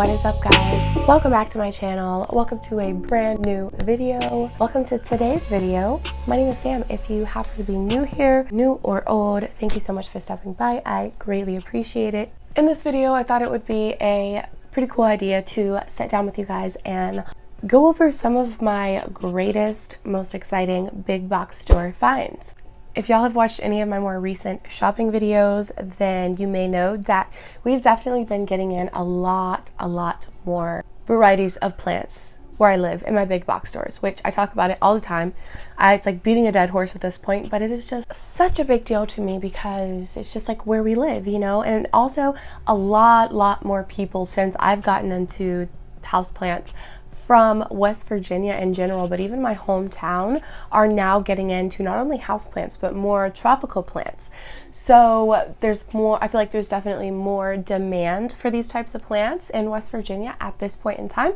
What is up, guys? Welcome back to my channel. Welcome to a brand new video. Welcome to today's video. My name is Sam. If you happen to be new here, new or old, thank you so much for stopping by. I greatly appreciate it. In this video, I thought it would be a pretty cool idea to sit down with you guys and go over some of my greatest, most exciting big box store finds. If y'all have watched any of my more recent shopping videos, then you may know that we've definitely been getting in a lot more varieties of plants where I live in my big box stores, which I talk about it all the time. It's like beating a dead horse at this point, but it is just such a big deal to me because it's just like where we live, you know? And also a lot more people since I've gotten into houseplants from West Virginia in general, but even my hometown, are now getting into not only houseplants but more tropical plants. So there's more, I feel like there's definitely more demand for these types of plants in West Virginia at this point in time.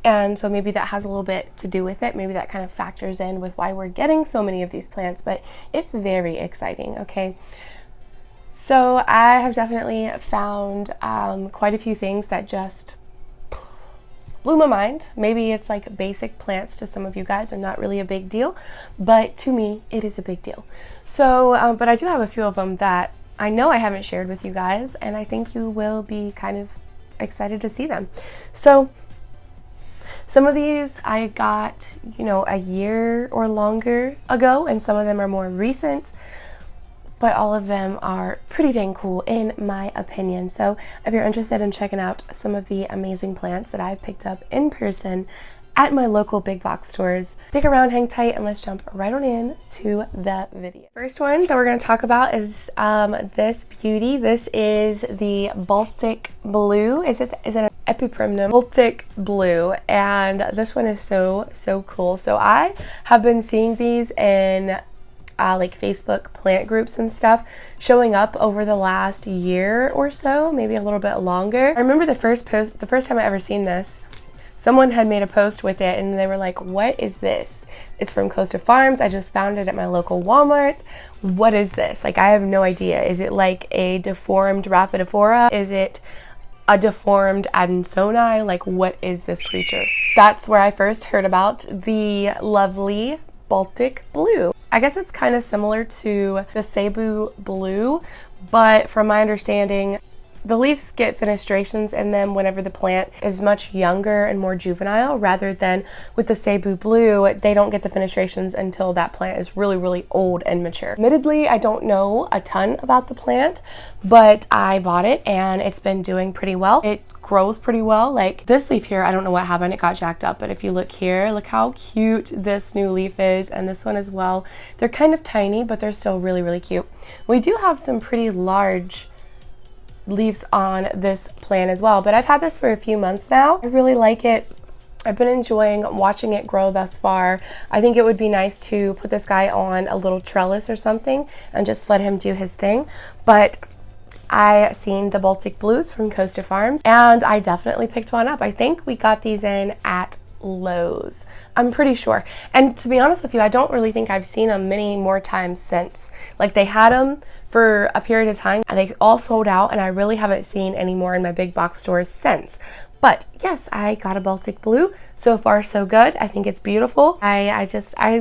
And so maybe that has a little bit to do with it. Maybe that kind of factors in with why we're getting so many of these plants, but it's very exciting, okay? So I have definitely found quite a few things that just blew my mind. Maybe it's like basic plants to some of you guys are not really a big deal, but to me it is a big deal. So but I do have a few of them that I know I haven't shared with you guys, and I think you will be kind of excited to see them. So some of these I got, you know, a year or longer ago, and some of them are more recent, but all of them are pretty dang cool in my opinion. So if you're interested in checking out some of the amazing plants that I've picked up in person at my local big box stores, stick around, hang tight, and let's jump right on in to the video. First one that we're going to talk about is this beauty. This is the Baltic Blue. Is it an Epiprimnum Baltic Blue? And this one is so cool. So I have been seeing these in like Facebook plant groups and stuff showing up over the last year or so, maybe a little bit longer. I remember the first time I ever seen this, someone had made a post with it and they were like, what is this? It's from Costa Farms. I just found it at my local Walmart. What is this? Like, I have no idea. Is it like a deformed Rhaphidophora? Is it a deformed Adansonii? Like, what is this creature? That's where I first heard about the lovely Baltic Blue. I guess it's kind of similar to the Cebu Blue, but from my understanding, the leaves get fenestrations in them whenever the plant is much younger and more juvenile, rather than with the Cebu Blue, they don't get the fenestrations until that plant is really old and mature. Admittedly, I don't know a ton about the plant, but I bought it and it's been doing pretty well. It grows pretty well. Like this leaf here, I don't know what happened, it got jacked up, but if you look here, look how cute this new leaf is, and this one as well. They're kind of tiny, but they're still really cute. We do have some pretty large leaves on this plant as well, but I've had this for a few months now. I really like it. I've been enjoying watching it grow thus far. I think it would be nice to put this guy on a little trellis or something and just let him do his thing, but I seen the Baltic Blues from Costa Farms and I definitely picked one up. I think we got these in at Lowe's, I'm pretty sure. And to be honest with you, I don't really think I've seen them many more times since. Like, they had them for a period of time and they all sold out, and I really haven't seen any more in my big box stores since. But yes, I got a Baltic Blue. So far so good. I think it's beautiful. I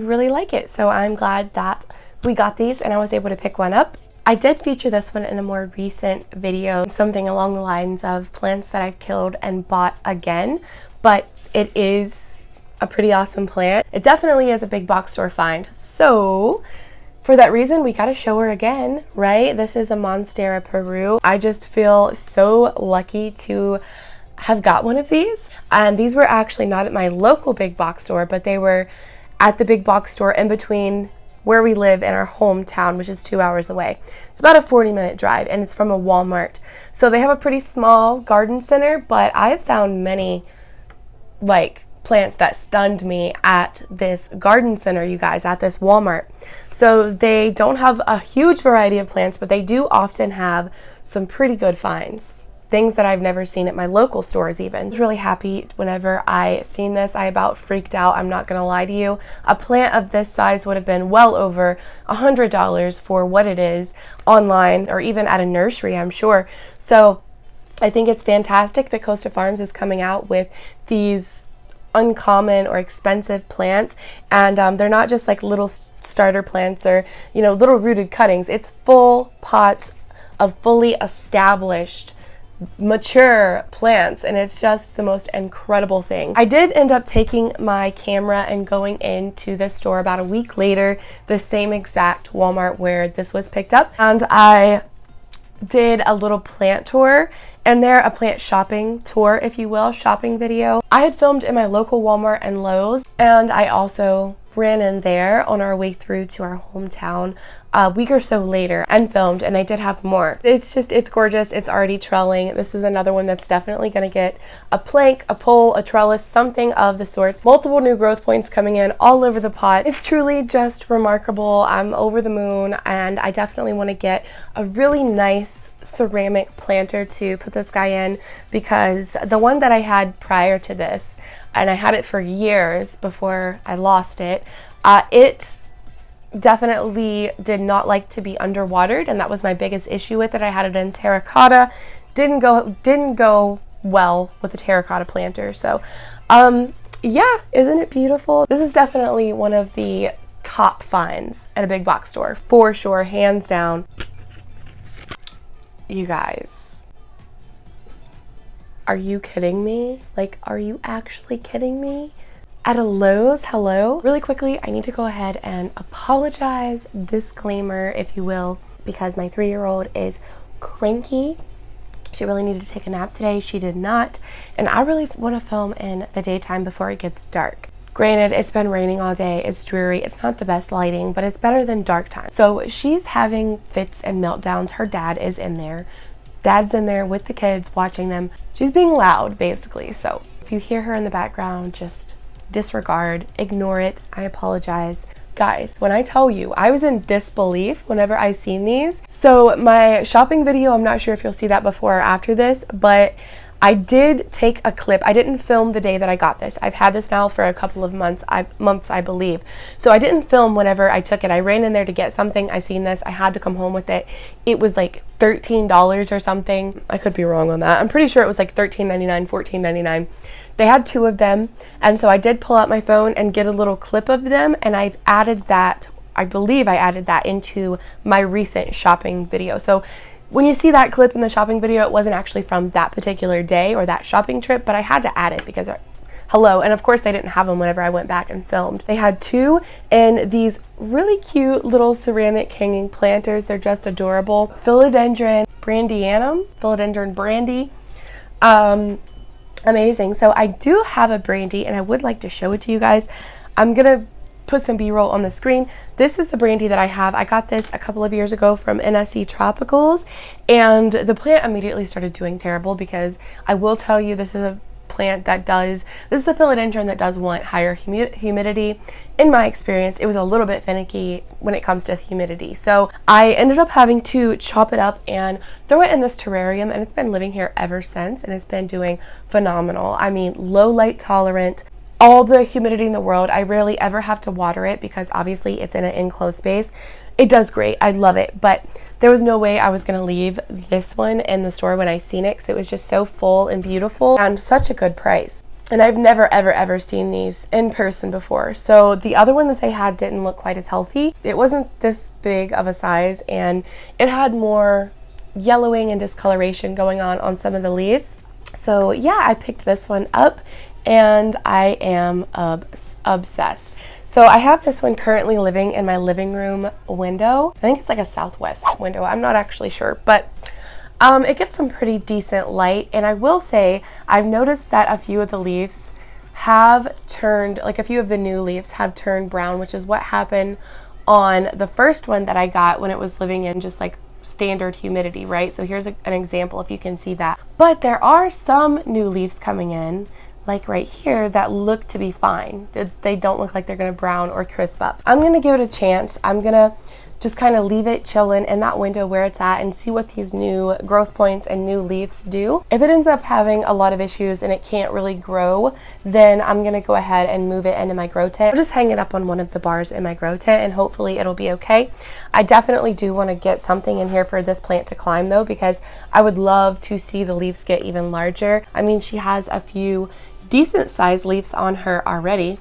really like it. So I'm glad that we got these and I was able to pick one up. I did feature this one in a more recent video, something along the lines of plants that I've killed and bought again, but it is a pretty awesome plant. It definitely is a big box store find. So for that reason, we got to show her again, right? This is a Monstera Peru. I just feel so lucky to have got one of these. And these were actually not at my local big box store, but they were at the big box store in between where we live in our hometown, which is 2 hours away. It's about a 40-minute drive, and it's from a Walmart. So they have a pretty small garden center, but I have found many like plants that stunned me at this garden center, you guys, at this Walmart. So they don't have a huge variety of plants, but they do often have some pretty good finds. Things that I've never seen at my local stores even. I was really happy whenever I seen this. I about freaked out, I'm not gonna lie to you. A plant of this size would have been well over $100 for what it is online, or even at a nursery, I'm sure. So I think it's fantastic that Costa Farms is coming out with these uncommon or expensive plants, and they're not just like little starter plants or, you know, little rooted cuttings. It's full pots of fully established mature plants, and it's just the most incredible thing. I did end up taking my camera and going into this store about a week later, the same exact Walmart where this was picked up, and I did a little plant tour and there, a plant shopping tour, if you will, shopping video. I had filmed in my local Walmart and Lowe's, and I also ran in there on our way through to our hometown a week or so later and filmed, and they did have more. It's gorgeous. It's already trelling. This is another one that's definitely going to get a plank, a pole, a trellis, something of the sorts. Multiple new growth points coming in all over the pot. It's truly just remarkable. I'm over the moon, and I definitely want to get a really nice ceramic planter to put this guy in, because the one that I had prior to this, and I had it for years before I lost it, it definitely did not like to be underwatered, and that was my biggest issue with it. I had it in terracotta. Didn't go well with a terracotta planter. So yeah, isn't it beautiful? This is definitely one of the top finds at a big box store, for sure, hands down. You guys, are you kidding me? Like, are you actually kidding me? At a Lowe's, hello? Really quickly, I need to go ahead and apologize, disclaimer, if you will, because my 3-year-old is cranky. She really needed to take a nap today. She did not, and I really want to film in the daytime before it gets dark. Granted, it's been raining all day, it's dreary, it's not the best lighting, but it's better than dark time. So she's having fits and meltdowns. Her dad is in there. Dad's in there with the kids, watching them. She's being loud, basically. So if you hear her in the background, just disregard, ignore it. I apologize. Guys, when I tell you, I was in disbelief whenever I seen these. So my shopping video, I'm not sure if you'll see that before or after this, but I did take a clip. I didn't film the day that I got this. I've had this now for a couple of months, I believe. So I didn't film whenever I took it. I ran in there to get something. I seen this. I had to come home with it. It was like $13 or something. I could be wrong on that. I'm pretty sure it was like $13.99, $14.99. They had 2 of them, and so I did pull out my phone and get a little clip of them, and I've added that, I believe I added that into my recent shopping video. So when you see that clip in the shopping video, it wasn't actually from that particular day or that shopping trip, but I had to add it because, hello, and of course they didn't have them whenever I went back and filmed. They had 2 in these really cute little ceramic hanging planters. They're just adorable. Philodendron brandy. Amazing. So I do have a brandy, and I would like to show it to you guys. I'm gonna put some b-roll on the screen. This is the brandy that I have. I got this a couple of years ago from NSE Tropicals, and the plant immediately started doing terrible, because I will tell you, this is a plant that this is a philodendron that does want higher humidity. In my experience, it was a little bit finicky when it comes to humidity. So I ended up having to chop it up and throw it in this terrarium, and it's been living here ever since, and it's been doing phenomenal. I mean, low light tolerant, all the humidity in the world. I rarely ever have to water it because obviously it's in an enclosed space. It does great. I love it, but there was no way I was going to leave this one in the store when I seen it, because it was just so full and beautiful and such a good price. And I've never, ever seen these in person before. So the other one that they had didn't look quite as healthy. It wasn't this big of a size, and it had more yellowing and discoloration going on some of the leaves. So yeah, I picked this one up, and I am obsessed. So I have this one currently living in my living room window. I think it's like a southwest window. I'm not actually sure, but it gets some pretty decent light. And I will say, I've noticed that a few of the leaves have turned, like a few of the new leaves have turned brown, which is what happened on the first one that I got when it was living in just like standard humidity, right? So here's an example, if you can see that. But there are some new leaves coming in, like right here, that look to be fine. They don't look like they're gonna brown or crisp up. I'm gonna give it a chance. I'm gonna just kind of leave it chilling in that window where it's at and see what these new growth points and new leaves do. If it ends up having a lot of issues and it can't really grow, then I'm gonna go ahead and move it into my grow tent. I'll just hang it up on one of the bars in my grow tent and hopefully it'll be okay. I definitely do want to get something in here for this plant to climb though, because I would love to see the leaves get even larger. I mean, she has a few decent sized leaves on her already.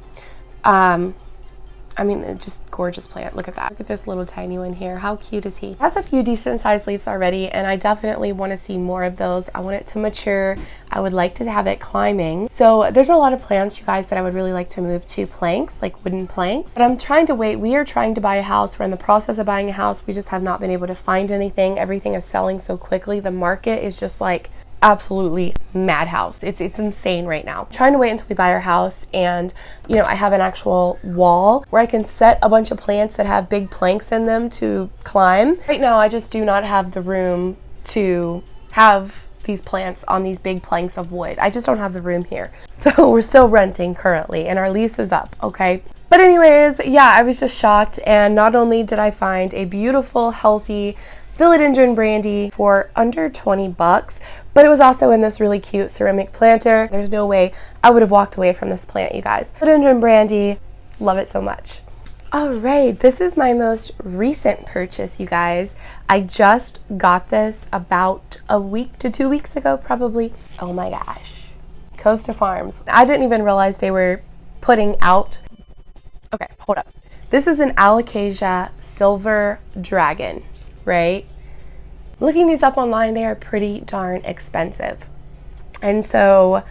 I mean, it's just gorgeous plant. Look at that. Look at this little tiny one here. How cute is he? Has a few decent sized leaves already, and I definitely want to see more of those. I want it to mature. I would like to have it climbing. So there's a lot of plants, you guys, that I would really like to move to planks, like wooden planks. But I'm trying to wait. We are trying to buy a house. We're in the process of buying a house. We just have not been able to find anything. Everything is selling so quickly. The market is just like absolutely madhouse. It's insane right now. I'm trying to wait until we buy our house and, you know, I have an actual wall where I can set a bunch of plants that have big planks in them to climb. Right now I just do not have the room to have these plants on these big planks of wood. I just don't have the room here. So we're still renting currently and our lease is up, okay? But anyways, yeah, I was just shocked, and not only did I find a beautiful, healthy Philodendron brandy for under 20 bucks, but it was also in this really cute ceramic planter. There's no way I would have walked away from this plant, you guys. Philodendron brandy, love it so much. All right, this is my most recent purchase, you guys. I just got this about a week to 2 weeks ago, probably. Oh my gosh. Costa Farms. I didn't even realize they were putting out. Okay, hold up. This is an Alocasia Silver Dragon, right? Looking these up online, they are pretty darn expensive. And so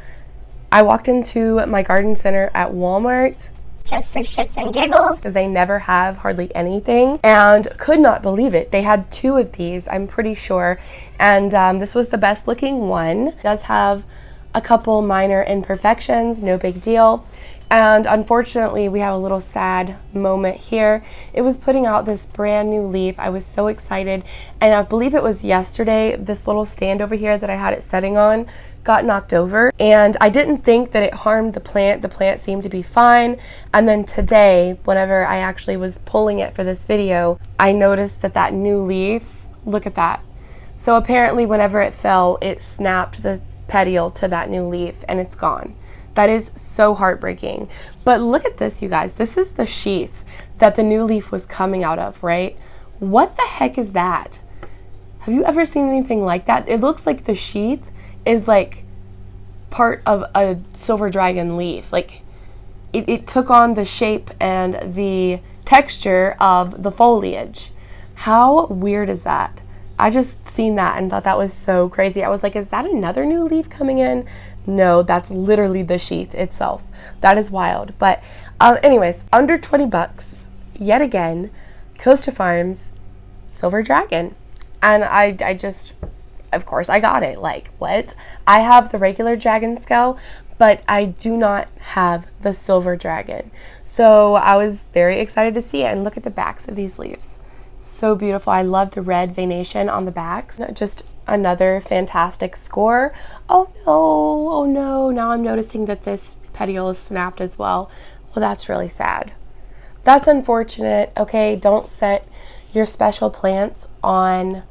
I walked into my garden center at Walmart just for shits and giggles, because they never have hardly anything, and could not believe it. They had 2 of these, I'm pretty sure, and this was the best looking one. It does have a couple minor imperfections, no big deal. And unfortunately, we have a little sad moment here. It was putting out this brand new leaf. I was so excited. And I believe it was yesterday, this little stand over here that I had it setting on got knocked over. And I didn't think that it harmed the plant. The plant seemed to be fine. And then today, whenever I actually was pulling it for this video, I noticed that that new leaf, look at that. So apparently whenever it fell, it snapped the petiole to that new leaf and it's gone. That is so heartbreaking. But look at this, you guys. This is the sheath that the new leaf was coming out of, right? What the heck is that? Have you ever seen anything like that? It looks like the sheath is like part of a silver dragon leaf. Like it took on the shape and the texture of the foliage. How weird is that? I just seen that and thought that was so crazy. I was like, is that another new leaf coming in? No, that's literally the sheath itself. That is wild. But anyways, under 20 bucks, yet again, Costa Farms Silver Dragon. And I just, of course, I got it. Like, what? I have the regular dragon scale, but I do not have the silver dragon. So I was very excited to see it. And look at the backs of these leaves. So beautiful. I love the red veination on the backs. Just another fantastic score. Oh no, oh no. Now I'm noticing that this petiole is snapped as well. Well, that's really sad. That's unfortunate. Okay, don't set your special plants on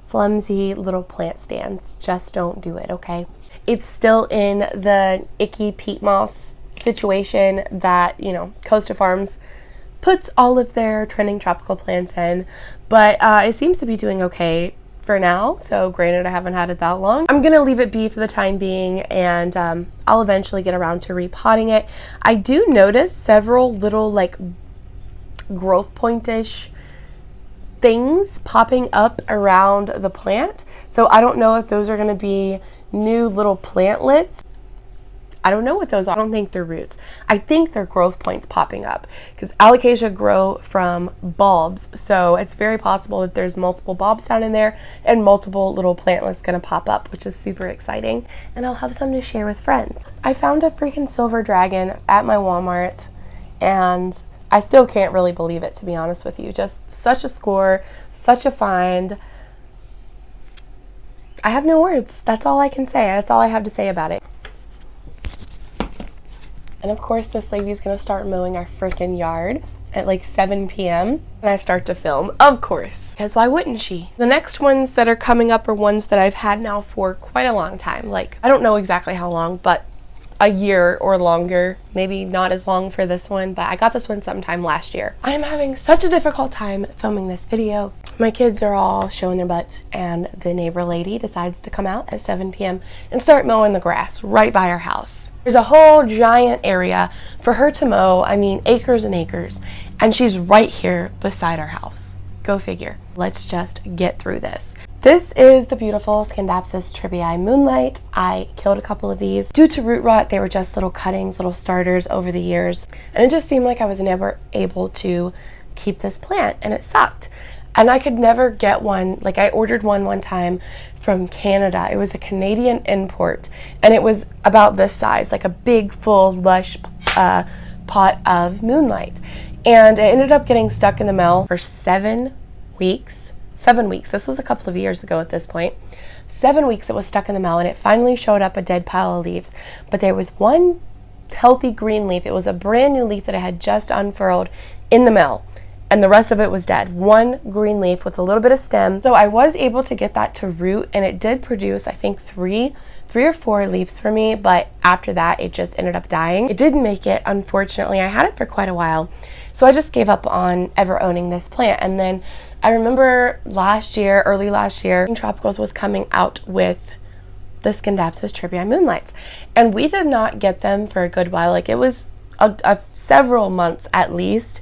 flimsy little plant stands. Just don't do it, okay? It's still in the icky peat moss situation that, you know, Costa Farms puts all of their trending tropical plants in, but it seems to be doing okay for now. So granted, I haven't had it that long. I'm gonna leave it be for the time being, and I'll eventually get around to repotting it. I do notice several little like growth point-ish things popping up around the plant. So I don't know if those are gonna be new little plantlets. I don't know what those are. I don't think they're roots. I think they're growth points popping up, because alocasia grow from bulbs. So it's very possible that there's multiple bulbs down in there and multiple little plantlets gonna pop up, which is super exciting. And I'll have some to share with friends. I found a freaking silver dragon at my Walmart and I still can't really believe it, to be honest with you. Just such a score, such a find. I have no words. That's all I can say. That's all I have to say about it. And of course, this lady's gonna start mowing our freaking yard. at like 7 p.m. and I start to film, of course, because why wouldn't she? The next ones that are coming up are ones that I've had now for quite a long time. Like, I don't know exactly how long, but a year or longer, maybe not as long for this one, but I got this one sometime last year. I am having such a difficult time filming this video. My kids are all showing their butts, and the neighbor lady decides to come out at 7 p.m. and start mowing the grass right by our house. There's a whole giant area for her to mow, I mean acres and acres, and she's right here beside our house. Go figure. Let's just get through this. This is the beautiful Skindapsis Moonlight. I killed a couple of these. Due to root rot, they were just little cuttings, little starters over the years, and it just seemed like I was never able to keep this plant, and it sucked. And I could never get one. Like, I ordered one time from Canada. It was a Canadian import, and it was about this size, like a big, full, lush pot of Moonlight. And it ended up getting stuck in the mail for 7 weeks. 7 weeks. This was a couple of years ago at this point. 7 weeks it was stuck in the mail, and it finally showed up a dead pile of leaves. But there was one healthy green leaf. It was a brand new leaf that I had just unfurled in the mail, and the rest of it was dead. One green leaf with a little bit of stem. So I was able to get that to root, and it did produce, I think, three or four leaves for me, but after that it just ended up dying. It didn't make it, unfortunately. I had it for quite a while, so I just gave up on ever owning this plant. And then I remember early last year, Tropicals was coming out with the Skindapsis Moonlights, and we did not get them for a good while. Like, it was several months at least.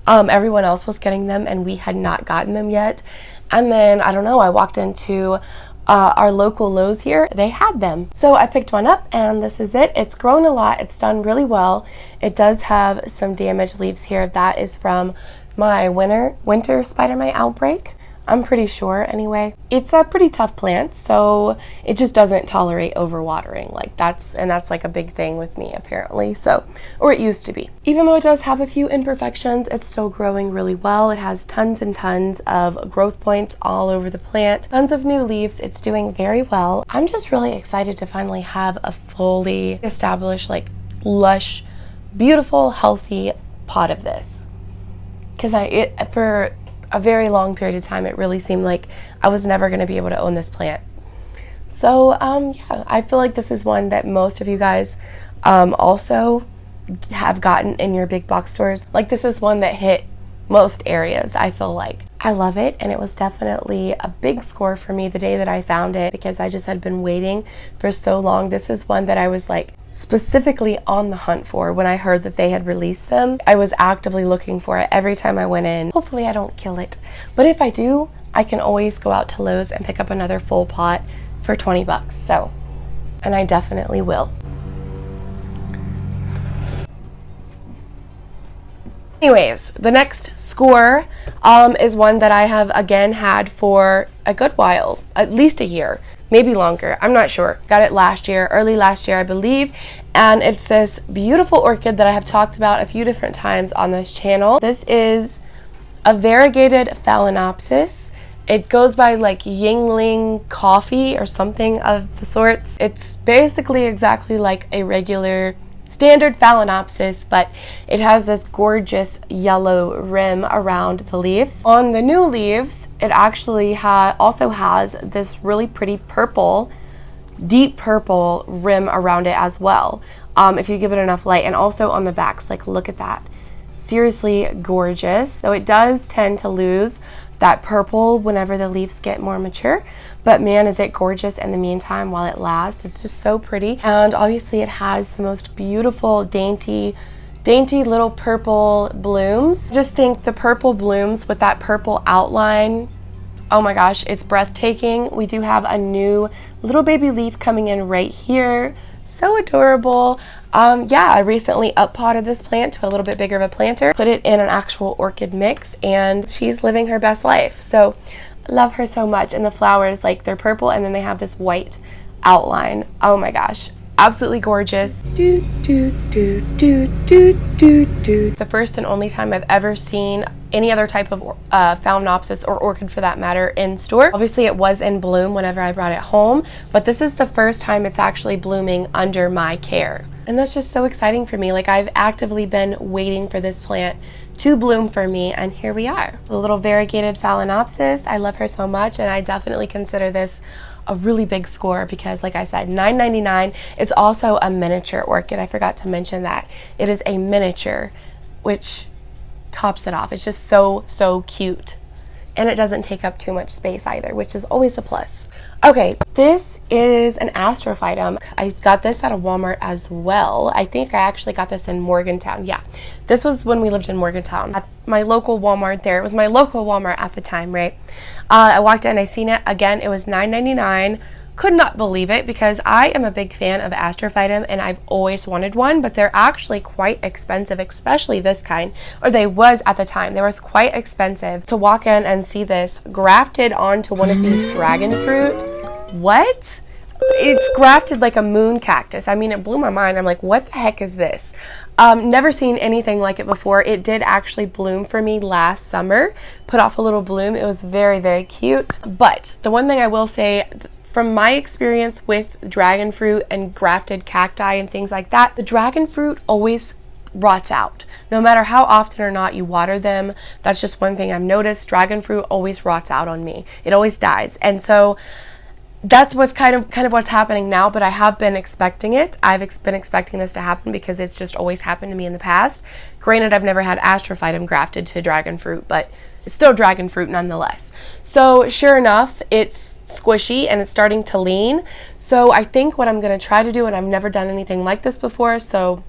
Everyone else was getting them, and we had not gotten them yet. And then, I don't know, I walked into our local Lowe's here. They had them. So I picked one up, and this is it. It's grown a lot. It's done really well. It does have some damaged leaves here. That is from my winter spider mite outbreak, I'm pretty sure. Anyway, it's a pretty tough plant, so it just doesn't tolerate overwatering. Like, that's like a big thing with me, apparently. So, or it used to be. Even though it does have a few imperfections, it's still growing really well. It has tons and tons of growth points all over the plant, tons of new leaves. It's doing very well. I'm just really excited to finally have a fully established, like, lush, beautiful, healthy pot of this. Because for a very long period of time, it really seemed like I was never going to be able to own this plant. So yeah, I feel like this is one that most of you guys also have gotten in your big box stores. Like, this is one that hit most areas, I feel like. I love it, and it was definitely a big score for me the day that I found it, because I just had been waiting for so long. This is one that I was like specifically on the hunt for when I heard that they had released them. I was actively looking for it every time I went in. Hopefully I don't kill it, but if I do, I can always go out to Lowe's and pick up another full pot for 20 bucks. So, and I definitely will. Anyways, the next score is one that I have again had for a good while, at least a year, maybe longer. I'm not sure. Got it last year, early last year, I believe. And it's this beautiful orchid that I have talked about a few different times on this channel. This is a Variegated Phalaenopsis. It goes by like Yingling Coffee or something of the sorts. It's basically exactly like a regular standard Phalaenopsis, but it has this gorgeous yellow rim around the leaves. On the new leaves, it actually also has this really pretty purple, deep purple rim around it as well, if you give it enough light. And also on the backs, like, look at that. Seriously gorgeous. So it does tend to lose that purple whenever the leaves get more mature, but man, is it gorgeous in the meantime while it lasts. It's just so pretty. And obviously it has the most beautiful dainty little purple blooms. Just think the purple blooms with that purple outline, oh my gosh, it's breathtaking. We do have a new little baby leaf coming in right here. So adorable. Yeah, I recently uppotted this plant to a little bit bigger of a planter, put it in an actual orchid mix, and she's living her best life. So love her so much. And the flowers, like, they're purple and then they have this white outline. Oh my gosh, absolutely gorgeous. The first and only time I've ever seen any other type of Phalaenopsis or orchid for that matter in store. Obviously it was in bloom whenever I brought it home, but this is the first time it's actually blooming under my care. And that's just so exciting for me. Like, I've actively been waiting for this plant to bloom for me, and here we are. The little Variegated Phalaenopsis, I love her so much, and I definitely consider this a really big score because, like I said, $9.99. It's also a miniature orchid. I forgot to mention that. It is a miniature, which tops it off. It's just so cute. And it doesn't take up too much space either, which is always a plus. Okay, this is an Astrophytum. I got this at a Walmart as well. I think I actually got this in Morgantown. Yeah, this was when we lived in Morgantown. At my local Walmart there. It was my local Walmart at the time, right? I walked in, I seen it. Again, it was $9.99. Could not believe it because I am a big fan of Astrophytum and I've always wanted one, but they're actually quite expensive, especially this kind, or they was at the time. They was quite expensive. To walk in and see this grafted onto one of these dragon fruit. What? It's grafted like a moon cactus. I mean, it blew my mind. I'm like, what the heck is this? Never seen anything like it before. It did actually bloom for me last summer, put off a little bloom. It was very cute. But the one thing I will say, from my experience with dragon fruit and grafted cacti and things like that, the dragon fruit always rots out. No matter how often or not you water them, that's just one thing I've noticed. Dragon fruit always rots out on me. It always dies. And so that's what's kind of what's happening now, but I have been expecting it. I've been expecting this to happen because it's just always happened to me in the past. Granted, I've never had Astrophytum grafted to dragon fruit, but it's still dragon fruit nonetheless. So sure enough, it's squishy and it's starting to lean. So I think what I'm going to try to do, and I've never done anything like this before, so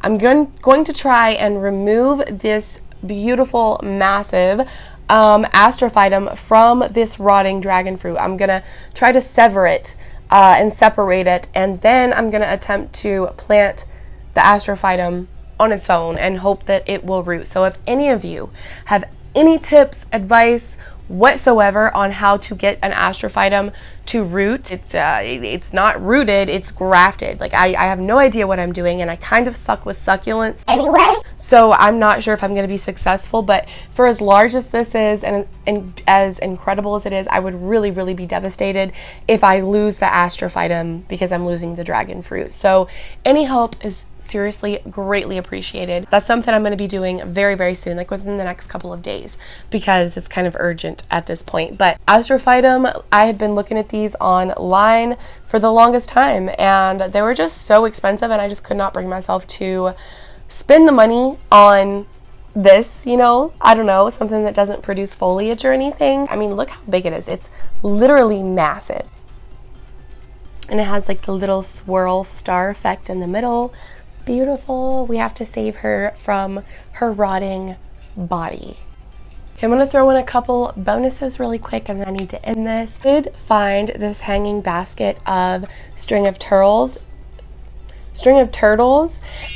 I'm going to try and remove this beautiful, massive Astrophytum from this rotting dragon fruit. I'm going to try to sever it and separate it, and then I'm going to attempt to plant the Astrophytum on its own and hope that it will root. So if any of you have any tips, advice whatsoever on how to get an Astrophytum to root, it's not rooted, it's grafted. Like I have no idea what I'm doing, and I kind of suck with succulents anyway, so I'm not sure if I'm going to be successful. But for as large as this is and as incredible as it is, I would really be devastated if I lose the Astrophytum because I'm losing the dragon fruit. So any help is seriously greatly appreciated. That's something I'm going to be doing very soon, like within the next couple of days, because it's kind of urgent at this point. But Astrophytum, I had been looking at these online for the longest time, and they were just so expensive, and I just could not bring myself to spend the money on this, you know, I don't know, something that doesn't produce foliage or anything. I mean, look how big it is. It's literally massive. And it has like the little swirl star effect in the middle. Beautiful. We have to save her from her rotting body. Okay, I'm going to throw in a couple bonuses really quick and then I need to end this. I did find this hanging basket of string of turtles,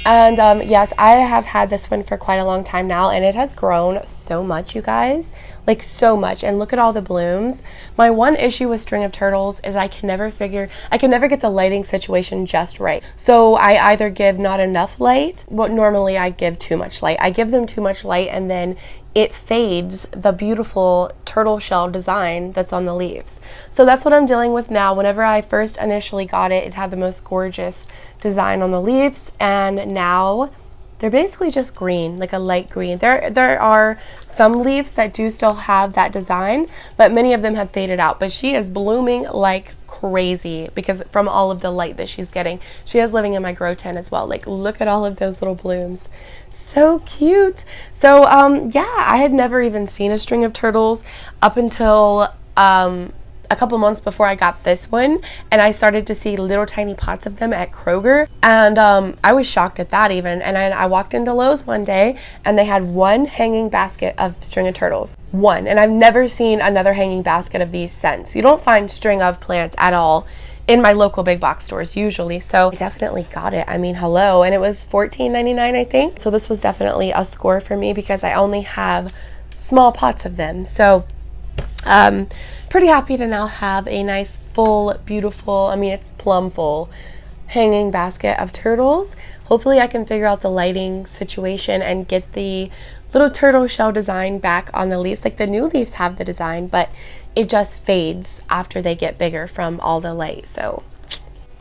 and yes, I have had this one for quite a long time now, and it has grown so much, you guys, like so much. And look at all the blooms. My one issue with string of turtles is I can never get the lighting situation just right. So I either give not enough light, but normally I give too much light. I give them too much light, and then it fades the beautiful turtle shell design that's on the leaves. So that's what I'm dealing with now. Whenever I first initially got it, it had the most gorgeous design on the leaves, and now they're basically just green, like a light green. There are some leaves that do still have that design, but many of them have faded out. But she is blooming like crazy because from all of the light that she's getting. She is living in my grow tent as well. Like, look at all of those little blooms. So cute. So yeah, I had never even seen a string of turtles up until a couple months before I got this one, and I started to see little tiny pots of them at Kroger, and I was shocked at that even. And I walked into Lowe's one day and they had one hanging basket of string of turtles. One. And I've never seen another hanging basket of these since. You don't find string of plants at all in my local big box stores usually, so I definitely got it. I mean, hello. And it was $14.99, I think. So this was definitely a score for me because I only have small pots of them. So pretty happy to now have a nice full, beautiful, I mean, it's plum full hanging basket of turtles. Hopefully I can figure out the lighting situation and get the little turtle shell design back on the leaves. Like, the new leaves have the design, but it just fades after they get bigger from all the light. So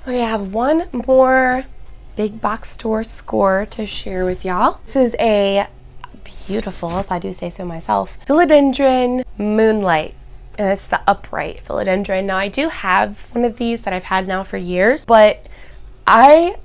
okay, I have one more big box store score to share with y'all. This is a beautiful, if I do say so myself. Philodendron Moonlight. And it's the upright philodendron. Now I do have one of these that I've had now for years, but I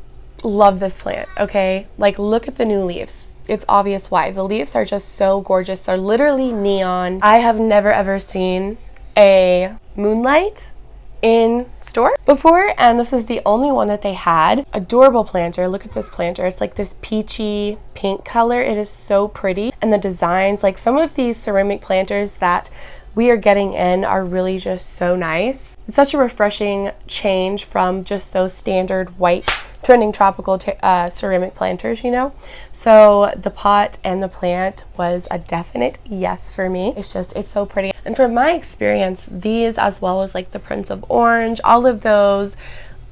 love this plant, okay? Like, look at the new leaves. It's obvious why. The leaves are just so gorgeous. They're literally neon. I have never ever seen a moonlight in store before, and this is the only one that they had. Adorable planter. Look at this planter. It's like this peachy pink color. It is so pretty, and the designs, like some of these ceramic planters that we are getting in are really just so nice. It's such a refreshing change from just those standard white trending tropical ceramic planters, you know? So the pot and the plant was a definite yes for me. It's so pretty. And from my experience, these, as well as like the Prince of Orange, all of those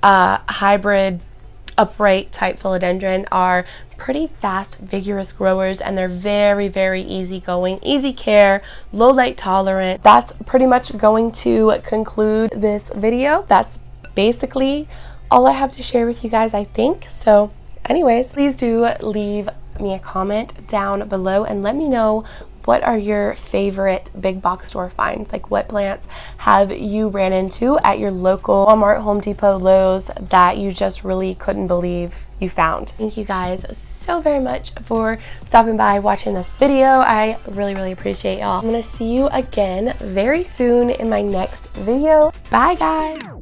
hybrid upright type philodendron are pretty fast, vigorous growers, and they're very, very easygoing, easy care, low light tolerant. That's pretty much going to conclude this video. That's basically all I have to share with you guys, I think. So anyways, please do leave me a comment down below and let me know, what are your favorite big box store finds? Like, what plants have you ran into at your local Walmart, Home Depot, Lowe's that you just really couldn't believe you found? Thank you guys so very much for stopping by, watching this video. I really, really appreciate y'all. I'm gonna see you again very soon in my next video. Bye guys.